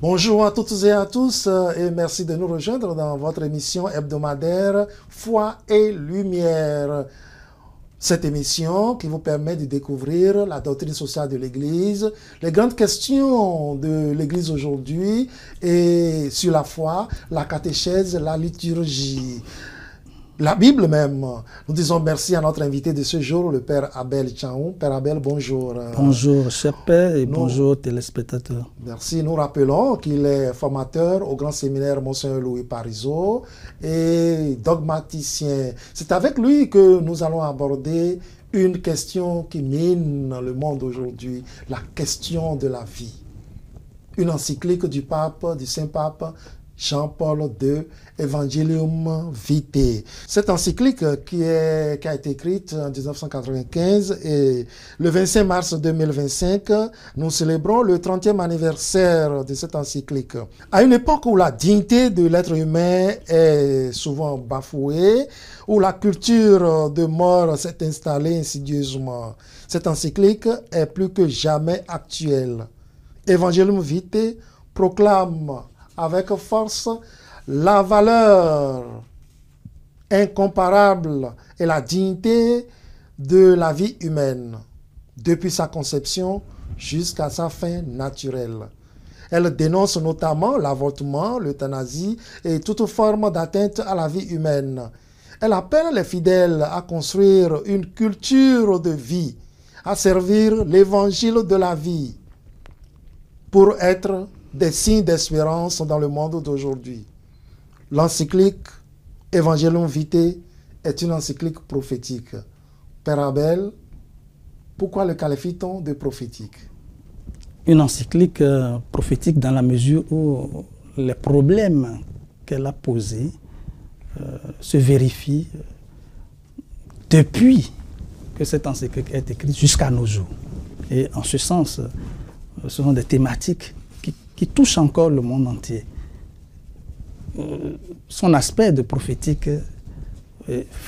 Bonjour à toutes et à tous et merci de nous rejoindre dans votre émission hebdomadaire Foi et Lumière. Cette émission qui vous permet de découvrir la doctrine sociale de l'Église, les grandes questions de l'Église aujourd'hui et sur la foi, la catéchèse, la liturgie. La Bible même. Nous disons merci à notre invité de ce jour, le Père Abel Tchaoun. Père Abel, bonjour. Bonjour, cher Père, et bonjour téléspectateurs. Merci. Nous rappelons qu'il est formateur au Grand Séminaire Monseigneur Louis Parisot et dogmaticien. C'est avec lui que nous allons aborder une question qui mine le monde aujourd'hui, la question de la vie. Une encyclique du pape, du Saint-Pape Jean-Paul II, Evangelium Vitae. Cette encyclique qui a été écrite en 1995 et le 25 mars 2025, nous célébrons le 30e anniversaire de cette encyclique. À une époque où la dignité de l'être humain est souvent bafouée, où la culture de mort s'est installée insidieusement, cette encyclique est plus que jamais actuelle. Evangelium Vitae proclame avec force la valeur incomparable et la dignité de la vie humaine, depuis sa conception jusqu'à sa fin naturelle. Elle dénonce notamment l'avortement, l'euthanasie et toute forme d'atteinte à la vie humaine. Elle appelle les fidèles à construire une culture de vie, à servir l'évangile de la vie, pour être des signes d'espérance dans le monde d'aujourd'hui. L'encyclique Evangelium Vitae est une encyclique prophétique. Père Abel, pourquoi le qualifie-t-on de prophétique? Une encyclique prophétique dans la mesure où les problèmes qu'elle a posés se vérifient depuis que cette encyclique est écrite jusqu'à nos jours. Et en ce sens, ce sont des thématiques qui touche encore le monde entier. Son aspect de prophétique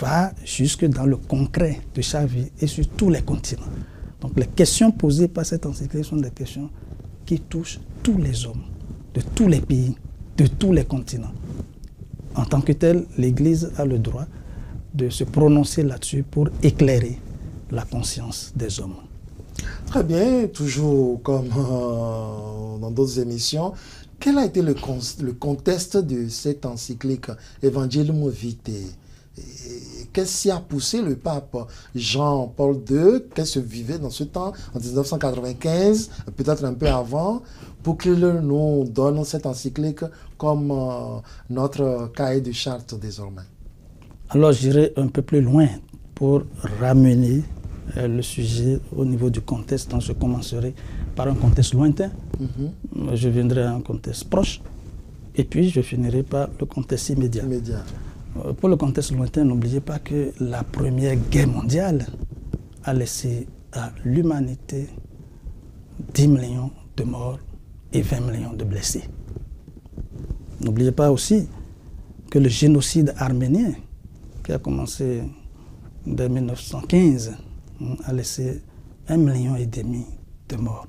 va jusque dans le concret de chaque vie et sur tous les continents. Donc les questions posées par cette encyclique sont des questions qui touchent tous les hommes, de tous les pays, de tous les continents. En tant que tel, l'Église a le droit de se prononcer là-dessus pour éclairer la conscience des hommes. Très bien, toujours comme dans d'autres émissions. Quel a été le contexte de cette encyclique Evangelium Vitae? Qu'est-ce qui a poussé le pape Jean-Paul II, qu'est-ce qui vivait dans ce temps, en 1995, peut-être un peu avant, pour qu'il nous donne cette encyclique comme notre cahier de charte désormais? Alors j'irai un peu plus loin pour ramener le sujet au niveau du contexte. Donc je commencerai par un contexte lointain, je viendrai à un contexte proche, et puis je finirai par le contexte immédiat. Pour le contexte lointain, n'oubliez pas que la Première Guerre mondiale a laissé à l'humanité 10 millions de morts et 20 millions de blessés. N'oubliez pas aussi que le génocide arménien, qui a commencé dès 1915, a laissé 1,5 million de morts.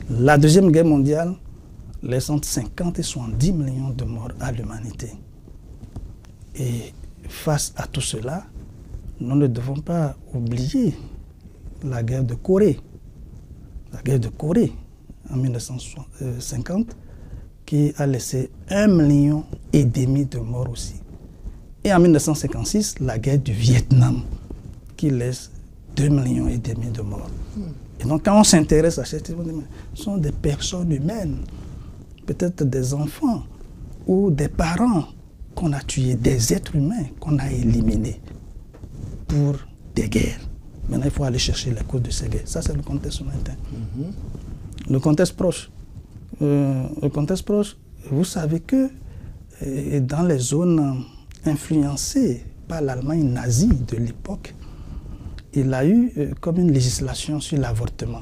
La Deuxième Guerre mondiale laisse entre 50 et 70 millions de morts à l'humanité. Et face à tout cela, nous ne devons pas oublier la guerre de Corée. La guerre de Corée en 1950 qui a laissé 1,5 million de morts aussi. Et en 1956, la guerre du Vietnam qui laisse 2,5 millions de morts. Et donc quand on s'intéresse à cette question, ce sont des personnes humaines, peut-être des enfants ou des parents qu'on a tués, des êtres humains qu'on a éliminés pour des guerres. Maintenant, il faut aller chercher les causes de ces guerres. Ça, c'est le contexte lointain. Le contexte proche. Vous savez que dans les zones influencées par l'Allemagne nazie de l'époque, il a eu comme une législation sur l'avortement,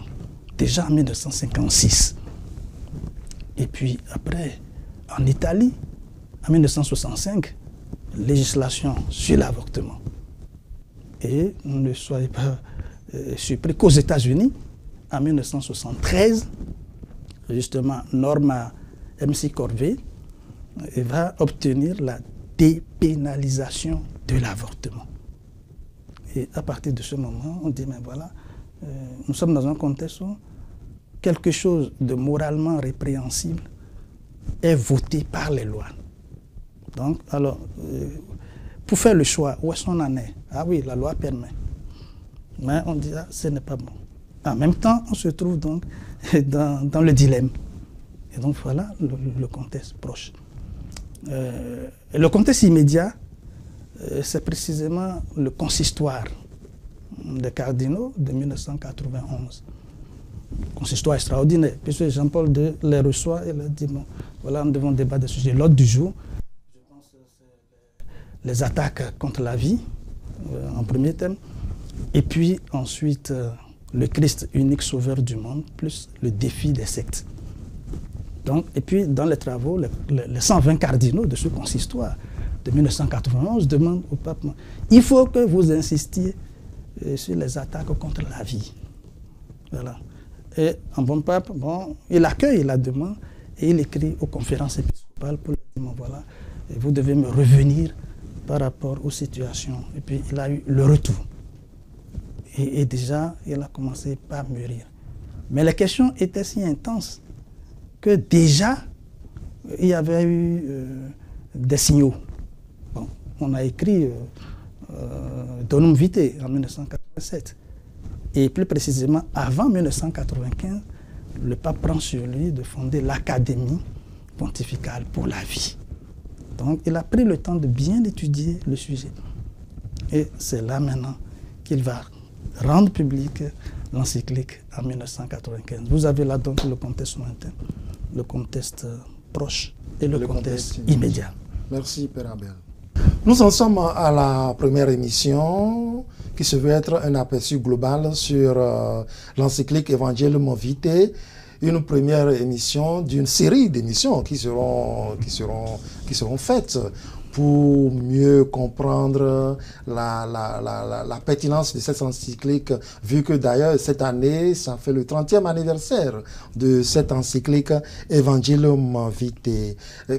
déjà en 1956. Et puis après, en Italie, en 1965, législation sur l'avortement. Et ne soyez pas surpris qu'aux États-Unis, en 1973, justement, Norma MC Corvée, va obtenir la dépénalisation de l'avortement. Et à partir de ce moment, on dit, mais voilà, nous sommes dans un contexte où quelque chose de moralement répréhensible est voté par les lois. Donc, alors, pour faire le choix, où est-ce qu'on en est? Ah oui, la loi permet. Mais on dit, ah, ce n'est pas bon. En même temps, on se trouve donc dans le dilemme. Et donc, voilà le contexte proche. Le contexte immédiat, c'est précisément le consistoire des cardinaux de 1991. Consistoire extraordinaire, puisque Jean-Paul II les reçoit et leur dit, bon, voilà, nous devons débattre des sujets. L'ordre du jour, je pense que c'est les attaques contre la vie, en premier thème, et puis ensuite le Christ unique sauveur du monde, plus le défi des sectes. Donc, et puis dans les travaux, les 120 cardinaux de ce consistoire de 1991 demandent au pape, il faut que vous insistiez sur les attaques contre la vie. Voilà. Et un bon pape, bon, il accueille la demande et il écrit aux conférences épiscopales pour leur dire, voilà, vous devez me revenir par rapport aux situations. Et puis il a eu le retour. Et déjà, il a commencé par mûrir. Mais les questions étaient si intenses que déjà, il y avait eu des signaux. Bon, on a écrit Donum Vitae en 1987. Et plus précisément, avant 1995, le pape prend sur lui de fonder l'Académie pontificale pour la vie. Donc, il a pris le temps de bien étudier le sujet. Et c'est là maintenant qu'il va rendre public l'encyclique en 1995. Vous avez là donc le contexte lointain, le contexte proche et le contexte immédiat. Merci, Père Abel. Nous en sommes à la première émission qui se veut être un aperçu global sur l'encyclique Evangelium Vitae, une première émission d'une série d'émissions qui seront faites pour mieux comprendre la pertinence de cette encyclique, vu que d'ailleurs cette année, ça fait le 30e anniversaire de cette encyclique Evangelium Vitae.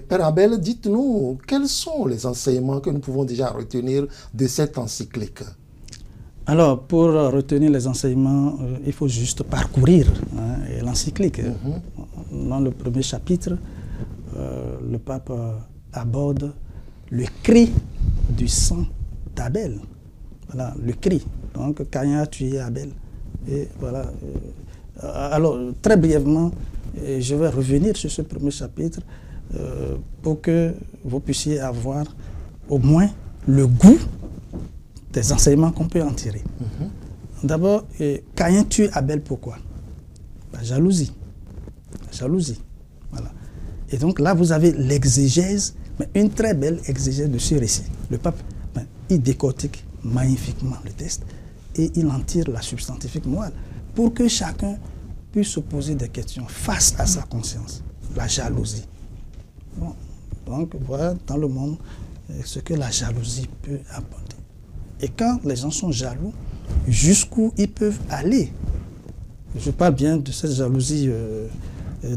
Père Abel, dites-nous, quels sont les enseignements que nous pouvons déjà retenir de cette encyclique? Alors, pour retenir les enseignements, il faut juste parcourir l'encyclique. Dans le premier chapitre, le pape aborde le cri du sang d'Abel. Voilà, le cri. Donc, Caïn a tué Abel. Et voilà. Alors, très brièvement, je vais revenir sur ce premier chapitre pour que vous puissiez avoir au moins le goût des enseignements qu'on peut en tirer. D'abord, Caïn tue Abel, pourquoi? La jalousie. La jalousie. Voilà. Et donc là, vous avez l'exégèse, mais une très belle exégèse de ce récit. Le pape, il décortique magnifiquement le texte et il en tire la substantifique morale pour que chacun puisse se poser des questions face à sa conscience. La jalousie. Bon. Donc, voilà dans le monde ce que la jalousie peut apporter. Et quand les gens sont jaloux, jusqu'où ils peuvent aller? Je parle bien de cette jalousie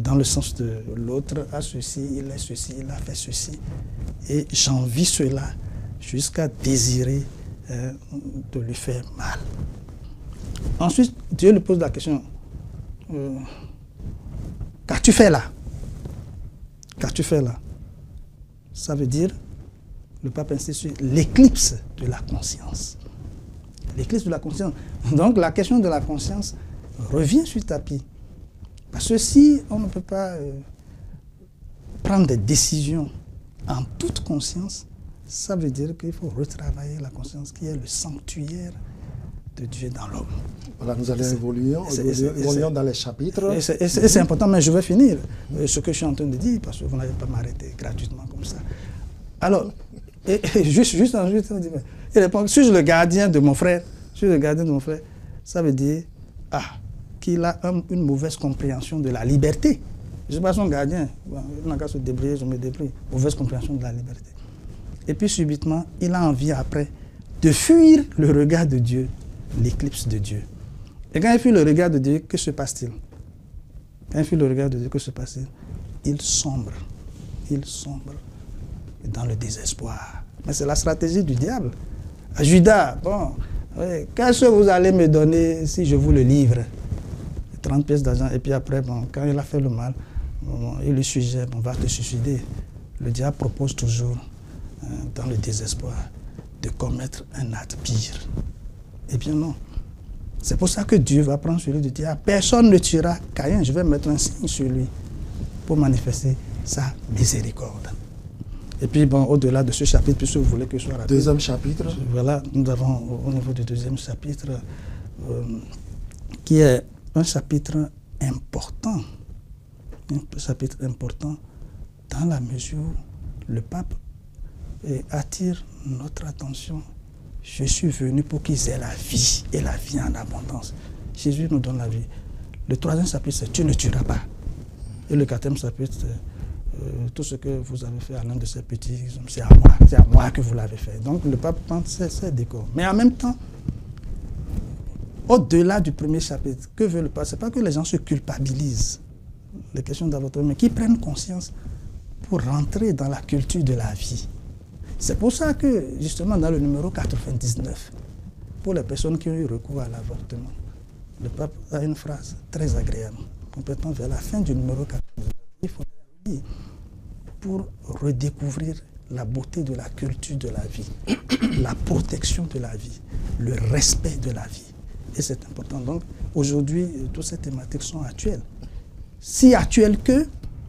dans le sens de l'autre a ceci, il est ceci, il a fait ceci. Et j'envie cela jusqu'à désirer de lui faire mal. Ensuite, Dieu lui pose la question, qu'as-tu fait là? Qu'as-tu fait là? Ça veut dire, le pape insiste sur l'éclipse de la conscience. L'éclipse de la conscience. Donc la question de la conscience revient sur le tapis. Parce que si on ne peut pas prendre des décisions en toute conscience, ça veut dire qu'il faut retravailler la conscience qui est le sanctuaire de Dieu dans l'homme. Voilà, nous allons évoluer dans les chapitres. Et c'est important, mais je vais finir ce que je suis en train de dire, parce que vous n'allez pas m'arrêter gratuitement comme ça. Alors, juste ensuite, il répond, suis-je le gardien de mon frère? Suis-je le gardien de mon frère? Ça veut dire qu'il a une mauvaise compréhension de la liberté. Je ne suis pas son gardien. Il n'a qu'à se débrouiller, je me débrouille. Mauvaise compréhension de la liberté. Et puis subitement, il a envie après de fuir le regard de Dieu, l'éclipse de Dieu. Et quand il fuit le regard de Dieu, que se passe-t-il? Quand il fuit le regard de Dieu, que se passe-t-il? il sombre dans le désespoir. Mais c'est la stratégie du diable. À Judas, bon, qu'est-ce que vous allez me donner si je vous le livre? 30 pièces d'argent, et puis après, bon, quand il a fait le mal, bon, il lui suggère, on va te suicider. Le diable propose toujours, dans le désespoir, de commettre un acte pire. Eh bien non. C'est pour ça que Dieu va prendre celui de dire, personne ne tuera Caïn, je vais mettre un signe sur lui pour manifester sa miséricorde. Et puis, bon, au-delà de ce chapitre, puisque vous voulez que je sois rapide. Deuxième chapitre. Voilà, nous avons au niveau du deuxième chapitre, qui est un chapitre important. Un chapitre important dans la mesure où le pape attire notre attention. Je suis venu pour qu'ils aient la vie, et la vie en abondance. Jésus nous donne la vie. Le troisième chapitre, c'est « Tu ne tueras pas ». Et le quatrième chapitre, c'est « Tout ce que vous avez fait à l'un de ces petits, c'est à moi que vous l'avez fait ». Donc le pape prend ses décors. Mais en même temps, au-delà du premier chapitre, que veut le pape? Ce n'est pas que les gens se culpabilisent, les questions d'avortement, mais qu'ils prennent conscience pour rentrer dans la culture de la vie. C'est pour ça que, justement, dans le numéro 99, pour les personnes qui ont eu recours à l'avortement, le pape a une phrase très agréable. Complètement vers la fin du numéro 99, il faut lire pour redécouvrir la beauté de la culture de la vie, la protection de la vie, le respect de la vie. Et c'est important. Donc, aujourd'hui, toutes ces thématiques sont actuelles. Si actuelles que,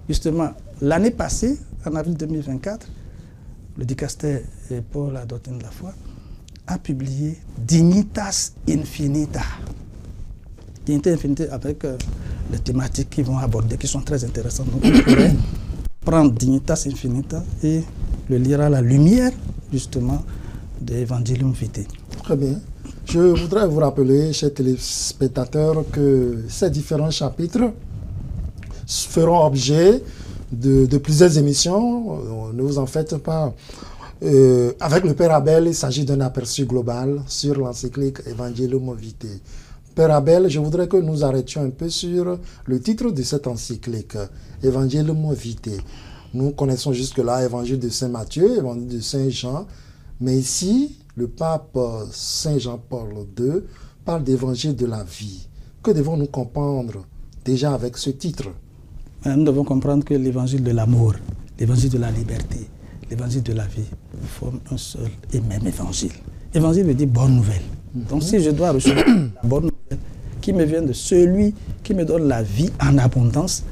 justement, l'année passée, en avril 2024, le dicaster pour la doctrine de la foi a publié Dignitas Infinita. Dignitas Infinita avec les thématiques qu'ils vont aborder, qui sont très intéressantes. Donc, on pourrait prendre Dignitas Infinita et le lire à la lumière, justement, de Evangelium Vitae. Très bien. Je voudrais vous rappeler, chers téléspectateurs, que ces différents chapitres feront objet de plusieurs émissions. Ne vous en faites pas. Avec le Père Abel, il s'agit d'un aperçu global sur l'encyclique Evangelium Vitae. Père Abel, je voudrais que nous arrêtions un peu sur le titre de cette encyclique, Evangelium Vitae. Nous connaissons jusque-là Évangile de Saint Matthieu, Évangile de Saint Jean, mais ici, le pape Saint Jean-Paul II parle d'évangile de la vie. Que devons-nous comprendre déjà avec ce titre? Nous devons comprendre que l'évangile de l'amour, l'évangile de la liberté, l'évangile de la vie forment un seul et même évangile. Évangile veut dire bonne nouvelle. Donc si je dois recevoir la bonne nouvelle qui me vient de celui qui me donne la vie en abondance,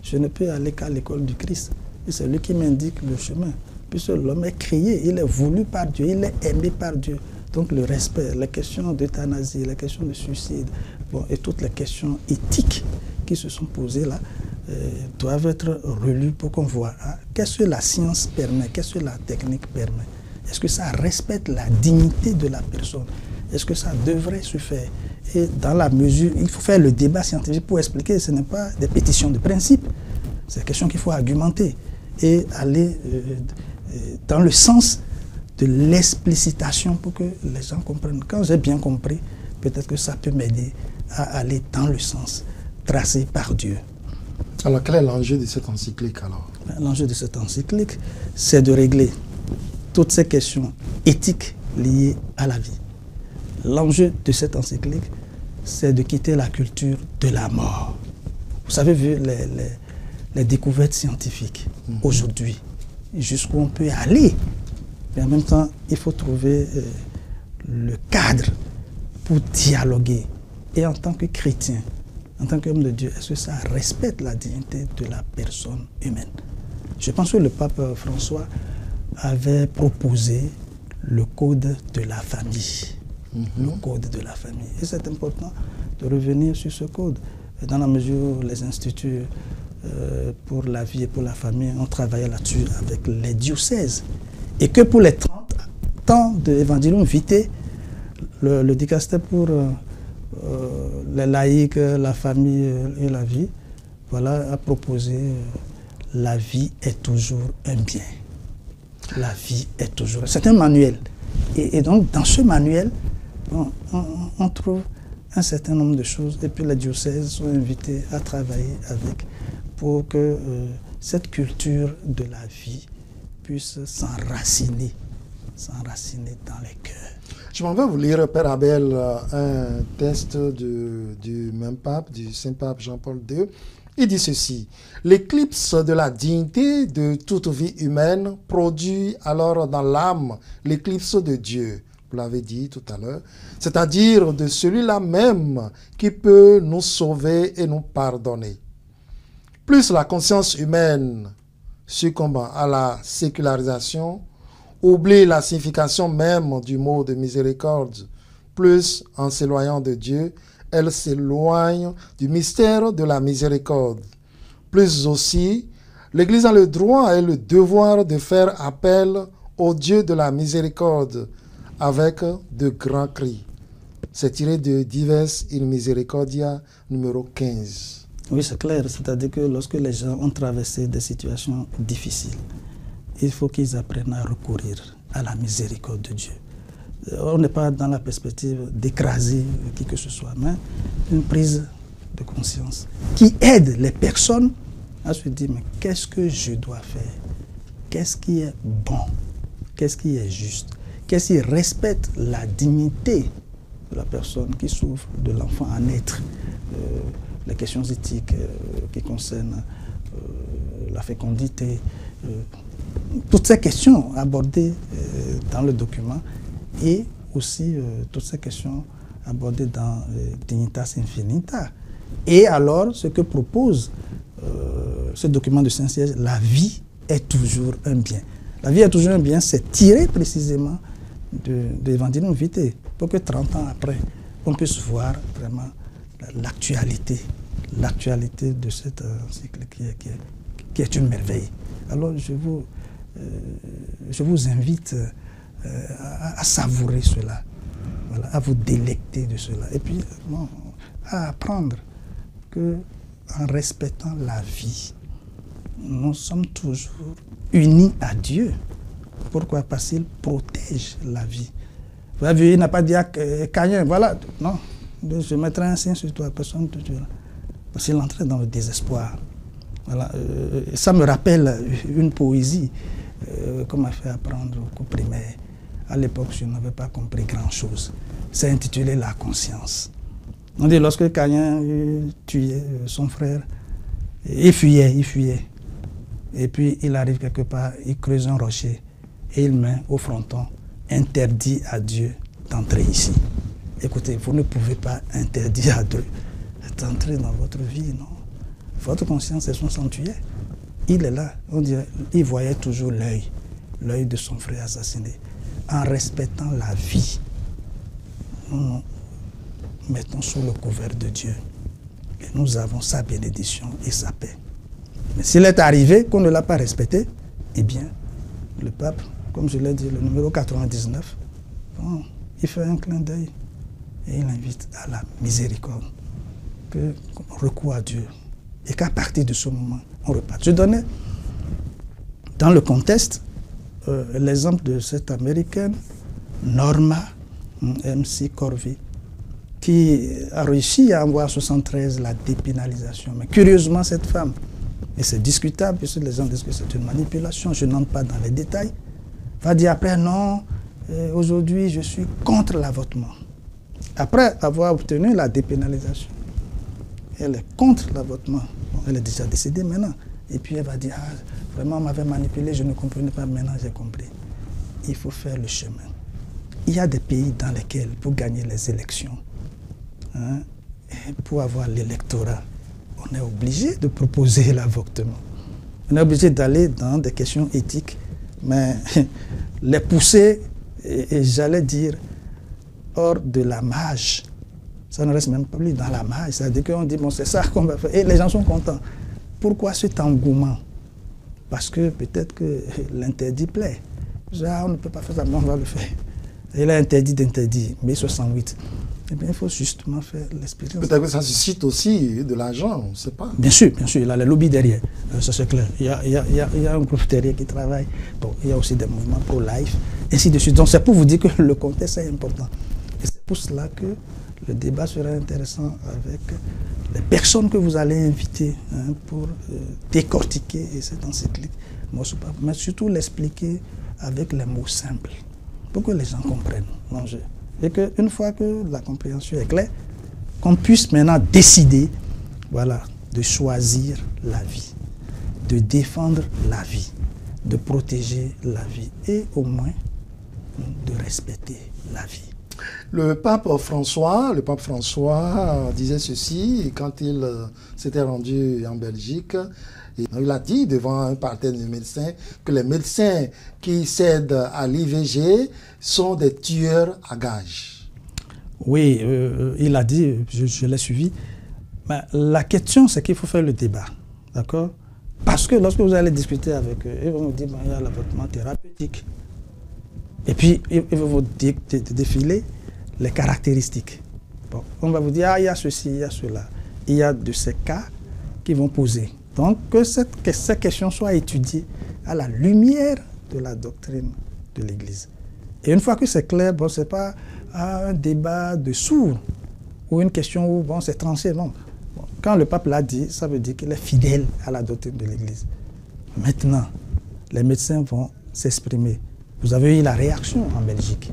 je ne peux aller qu'à l'école du Christ. Et c'est lui qui m'indique le chemin. Puisque l'homme est créé, il est voulu par Dieu, il est aimé par Dieu. Donc le respect, les questions d'euthanasie, les questions de suicide, bon, et toutes les questions éthiques qui se sont posées là, doivent être relues pour qu'on voit qu'est-ce que la science permet, qu'est-ce que la technique permet. Est-ce que ça respecte la dignité de la personne? Est-ce que ça devrait se faire? Et dans la mesure, il faut faire le débat scientifique pour expliquer que ce n'est pas des pétitions de principe. C'est des questions qu'il faut argumenter et aller dans le sens de l'explicitation pour que les gens comprennent. Quand j'ai bien compris, peut-être que ça peut m'aider à aller dans le sens tracé par Dieu. Alors, quel est l'enjeu de cette encyclique alors? L'enjeu de cette encyclique, c'est de régler toutes ces questions éthiques liées à la vie. L'enjeu de cette encyclique, c'est de quitter la culture de la mort. Vous avez vu les découvertes scientifiques aujourd'hui, jusqu'où on peut aller. Mais en même temps, il faut trouver le cadre pour dialoguer. Et en tant que chrétien, en tant qu'homme de Dieu, est-ce que ça respecte la dignité de la personne humaine? Je pense que le pape François avait proposé le code de la famille. Le code de la famille. Et c'est important de revenir sur ce code. Dans la mesure où les instituts pour la vie et pour la famille ont travaillé là-dessus avec les diocèses. Et que pour les 30 ans de Evangelium Vitae, le dicaster pour les laïcs, la famille et la vie, voilà, a proposé la vie est toujours un bien. La vie est toujours... C'est un manuel. Et donc, dans ce manuel, on trouve un certain nombre de choses. Et puis, les diocèses sont invités à travailler avec pour que cette culture de la vie puisse s'enraciner dans les cœurs. Je m'en vais vous lire, Père Abel, un texte du même pape, du Saint-Pape Jean-Paul II. Il dit ceci: l'éclipse de la dignité de toute vie humaine produit alors dans l'âme l'éclipse de Dieu, vous l'avez dit tout à l'heure, c'est-à-dire de celui-là même qui peut nous sauver et nous pardonner. Plus la conscience humaine succombe à la sécularisation, oublie la signification même du mot de miséricorde, plus en s'éloignant de Dieu, elle s'éloigne du mystère de la miséricorde. Plus aussi, l'Église a le droit et le devoir de faire appel au Dieu de la miséricorde avec de grands cris. C'est tiré de Dives in Misericordia numéro 15. Oui, c'est clair. C'est-à-dire que lorsque les gens ont traversé des situations difficiles, il faut qu'ils apprennent à recourir à la miséricorde de Dieu. On n'est pas dans la perspective d'écraser qui que ce soit, mais une prise de conscience qui aide les personnes à se dire, mais qu'est-ce que je dois faire? Qu'est-ce qui est bon? Qu'est-ce qui est juste? Qu'est-ce qui respecte la dignité de la personne qui souffre, de l'enfant à naître? Les questions éthiques qui concernent la fécondité, toutes ces questions abordées dans le document et aussi toutes ces questions abordées dans Dignitas Infinita. Et alors, ce que propose ce document de Saint-Siège, la vie est toujours un bien. La vie est toujours un bien, c'est tiré précisément de l'Evangelium Vitae, pour que 30 ans après, on puisse voir vraiment l'actualité de cet cycle qui est une merveille. Alors je vous invite à savourer cela, voilà, à vous délecter de cela, et puis bon, à apprendre que en respectant la vie, nous sommes toujours unis à Dieu. Pourquoi? Parce qu'il protège la vie. Vous avez vu, il n'a pas dit à Caïn, voilà, non, je mettrai un signe sur toi, personne ne te tuera. Parce qu'il entrait dans le désespoir. Voilà, ça me rappelle une poésie qu'on m'a fait apprendre au cours primaire. À l'époque, je n'avais pas compris grand-chose. C'est intitulé La conscience. On dit lorsque Caïn tuait son frère, il fuyait. Et puis il arrive quelque part, il creuse un rocher et il met au fronton, interdit à Dieu d'entrer ici. Écoutez, vous ne pouvez pas interdire à Dieu d'entrer dans votre vie, non. Votre conscience est son sanctuaire. Il est là, on dirait, il voyait toujours l'œil de son frère assassiné. En respectant la vie, nous nous mettons sous le couvert de Dieu et nous avons sa bénédiction et sa paix. Mais s'il est arrivé qu'on ne l'a pas respecté, eh bien, le pape, comme je l'ai dit, le numéro 99, bon, il fait un clin d'œil et il invite à la miséricorde, qu'on recourt à Dieu et qu'à partir de ce moment, on repart. Je donnais dans le contexte l'exemple de cette américaine, Norma McCorvey, qui a réussi à avoir en 1973 la dépénalisation. Mais curieusement, cette femme, et c'est discutable, puisque les gens disent que c'est une manipulation, je n'entre pas dans les détails, va dire après, non, aujourd'hui je suis contre l'avortement. Après avoir obtenu la dépénalisation, elle est contre l'avortement. Bon, elle est déjà décédée maintenant. Et puis elle va dire, ah, vraiment on m'avait manipulé, je ne comprenais pas, maintenant j'ai compris. Il faut faire le chemin. Il y a des pays dans lesquels, pour gagner les élections, et pour avoir l'électorat, on est obligé de proposer l'avortement. On est obligé d'aller dans des questions éthiques, mais les pousser, et j'allais dire, hors de la marge. Ça ne reste même pas plus dans la marge. C'est-à-dire qu'on dit, bon, c'est ça qu'on va faire. Et les gens sont contents. Pourquoi cet engouement? Parce que peut-être que l'interdit plaît. On ne peut pas faire ça, mais on va le faire. Il est interdit d'interdire, mais 68. Eh bien, il faut justement faire l'expérience. Peut-être que ça suscite aussi de l'argent, on ne sait pas. Bien sûr, il y a les lobbies derrière, ça c'est clair. Il y a un groupe derrière qui travaille. Bon, il y a aussi des mouvements pro-life, ainsi de suite. Donc c'est pour vous dire que le contexte est important. Et c'est pour cela que le débat sera intéressant avec les personnes que vous allez inviter pour décortiquer cette encyclique, mais surtout l'expliquer avec les mots simples, pour que les gens comprennent l'enjeu. Et qu'une fois que la compréhension est claire, qu'on puisse maintenant décider, voilà, de choisir la vie, de défendre la vie, de protéger la vie et au moins de respecter la vie. Le pape François disait ceci quand il s'était rendu en Belgique. Il a dit devant un parterre de médecins que les médecins qui cèdent à l'IVG sont des tueurs à gages. Oui, il a dit, je l'ai suivi. Mais la question, c'est qu'il faut faire le débat. D'accord? Parce que lorsque vous allez discuter avec eux, ils vont vous dire il y a l'avortement thérapeutique. Et puis, ils vont vous défiler les caractéristiques. Bon, on va vous dire il y a ceci, il y a cela. Il y a de ces cas qui vont poser. Donc, que ces questions soient étudiées à la lumière de la doctrine de l'Église. Et une fois que c'est clair, bon, ce n'est pas un débat de sourds ou une question où bon, c'est tranché. Non. Bon, quand le pape l'a dit, ça veut dire qu'il est fidèle à la doctrine de l'Église. Maintenant, les médecins vont s'exprimer. Vous avez eu la réaction en Belgique.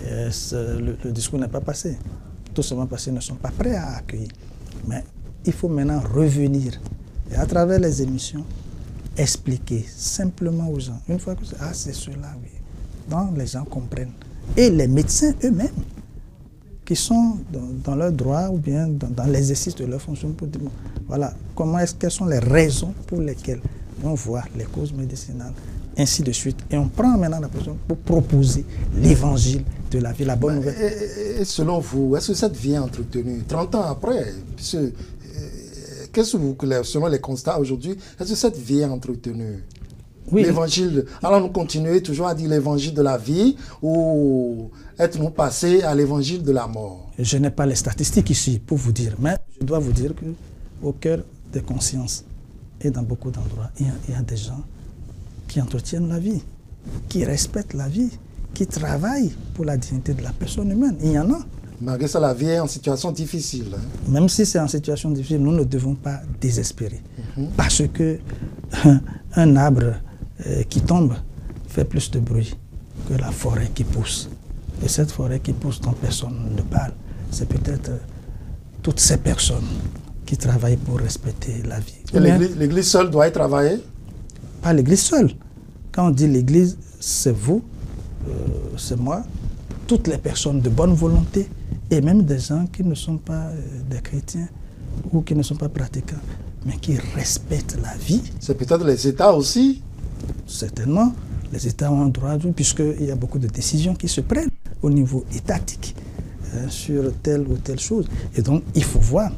Le discours n'est pas passé. Tout simplement parce qu'ils ne sont pas prêts à accueillir. Mais il faut maintenant revenir et à travers les émissions, expliquer simplement aux gens. Une fois que c'est cela, oui. Donc les gens comprennent. Et les médecins eux-mêmes, qui sont dans leur droit ou bien dans l'exercice de leur fonction, pour dire, voilà, quelles sont les raisons pour lesquelles on voit les causes médicinales, ainsi de suite. Et on prend maintenant la position pour proposer l'évangile de la vie, la bonne nouvelle. Et selon vous, est-ce que cette vie est entretenue 30 ans après, qu'est-ce que selon les constats aujourd'hui, est-ce que cette vie est entretenue? Oui. L'évangile, alors nous continuons toujours à dire l'évangile de la vie ou êtes-nous passés à l'évangile de la mort? Je n'ai pas les statistiques ici pour vous dire, mais je dois vous dire qu'au cœur des consciences et dans beaucoup d'endroits, il y a des gens qui entretiennent la vie, qui respectent la vie, qui travaillent pour la dignité de la personne humaine. Il y en a. Malgré ça, la vie est en situation difficile. Même si c'est en situation difficile, nous ne devons pas désespérer. Parce que un arbre qui tombe fait plus de bruit que la forêt qui pousse. Et cette forêt qui pousse dont personne ne parle, c'est peut-être toutes ces personnes qui travaillent pour respecter la vie. Et l'Église seule doit y travailler? Pas l'Église seule. Quand on dit l'Église, c'est vous, c'est moi, toutes les personnes de bonne volonté, et même des gens qui ne sont pas des chrétiens ou qui ne sont pas pratiquants, mais qui respectent la vie. C'est peut-être les États aussi? Certainement. Les États ont un droit, puisqu'il y a beaucoup de décisions qui se prennent au niveau étatique sur telle ou telle chose. Et donc, il faut voir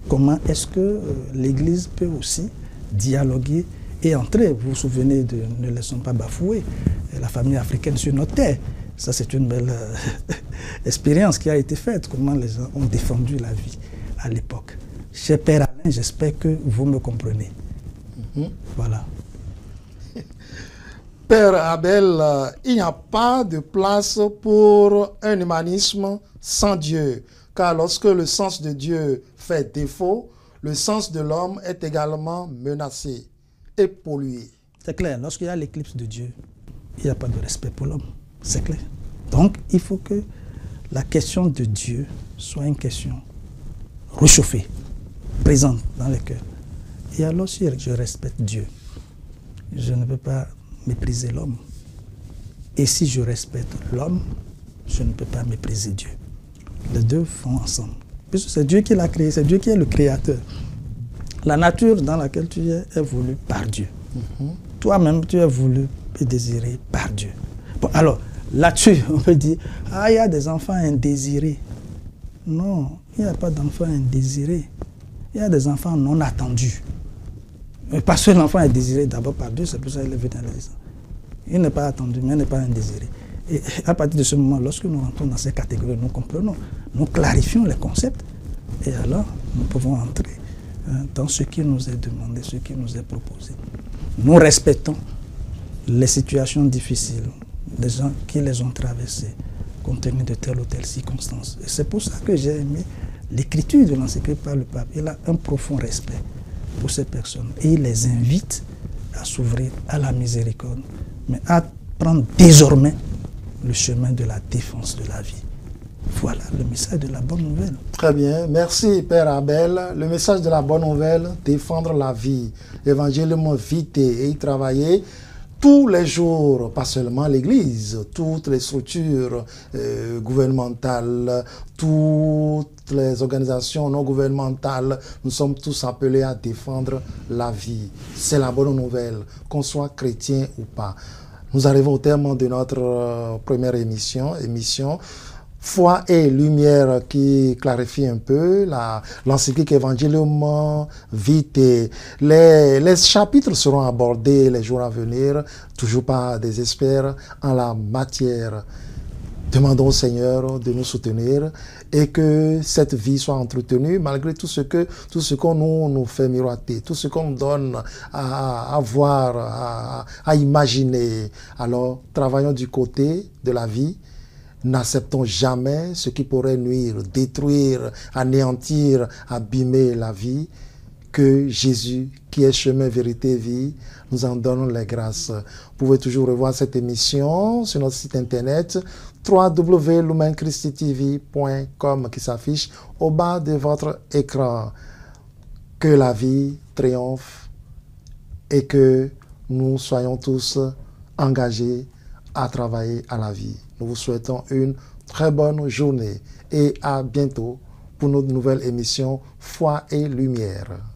comment est-ce que l'Église peut aussi dialoguer et entrer. Vous vous souvenez de Ne laissons pas bafouer la famille africaine sur notre terre. Ça, c'est une belle expérience qui a été faite, comment les gens ont défendu la vie à l'époque. Cher Père Alain, j'espère que vous me comprenez. Voilà. Père Abel, il n'y a pas de place pour un humanisme sans Dieu, car lorsque le sens de Dieu fait défaut, le sens de l'homme est également menacé et pollué. C'est clair, lorsqu'il y a l'éclipse de Dieu, il n'y a pas de respect pour l'homme. C'est clair. Donc, il faut que la question de Dieu soit une question réchauffée, présente dans le cœur. Et alors, si je respecte Dieu, je ne peux pas mépriser l'homme. Et si je respecte l'homme, je ne peux pas mépriser Dieu. Les deux vont ensemble. Puisque c'est Dieu qui l'a créé, c'est Dieu qui est le créateur. La nature dans laquelle tu es voulue par Dieu. Toi-même, tu es voulu et désiré par Dieu. Bon, alors, là-dessus, on peut dire, il y a des enfants indésirés. Non, il n'y a pas d'enfants indésirés. Il y a des enfants non attendus. Parce que l'enfant est désiré d'abord par Dieu, c'est pour ça qu'il est venu dans les enfants. Il n'est pas attendu, mais il n'est pas indésiré. Et à partir de ce moment, lorsque nous rentrons dans ces catégories, nous comprenons, nous clarifions les concepts, et alors nous pouvons entrer dans ce qui nous est demandé, ce qui nous est proposé. Nous respectons les situations difficiles des gens qui les ont traversées. compte tenu de telle ou telle circonstance. Et c'est pour ça que j'ai aimé l'écriture de l'encyclique par le pape. Il a un profond respect pour ces personnes et il les invite à s'ouvrir à la miséricorde, mais à prendre désormais le chemin de la défense de la vie. Voilà le message de la bonne nouvelle. Très bien. Merci, Père Abel. Le message de la bonne nouvelle, défendre la vie. Évangéliquement viter et y travailler tous les jours, pas seulement l'Église, toutes les structures gouvernementales, toutes les organisations non gouvernementales, nous sommes tous appelés à défendre la vie. C'est la bonne nouvelle, qu'on soit chrétien ou pas. Nous arrivons au terme de notre première émission. Foi et lumière qui clarifie un peu l'encyclique Evangelium Vitae. Les chapitres seront abordés les jours à venir, toujours pas des experts en la matière. Demandons au Seigneur de nous soutenir et que cette vie soit entretenue malgré tout ce qu'on nous fait miroiter, tout ce qu'on nous donne à voir, à imaginer. Alors, travaillons du côté de la vie. N'acceptons jamais ce qui pourrait nuire, détruire, anéantir, abîmer la vie. Que Jésus, qui est chemin, vérité, vie, nous en donne les grâces. Vous pouvez toujours revoir cette émission sur notre site internet www.lumenchristtv.com qui s'affiche au bas de votre écran. Que la vie triomphe et que nous soyons tous engagés à travailler à la vie. Nous vous souhaitons une très bonne journée et à bientôt pour notre nouvelle émission Foi et Lumière.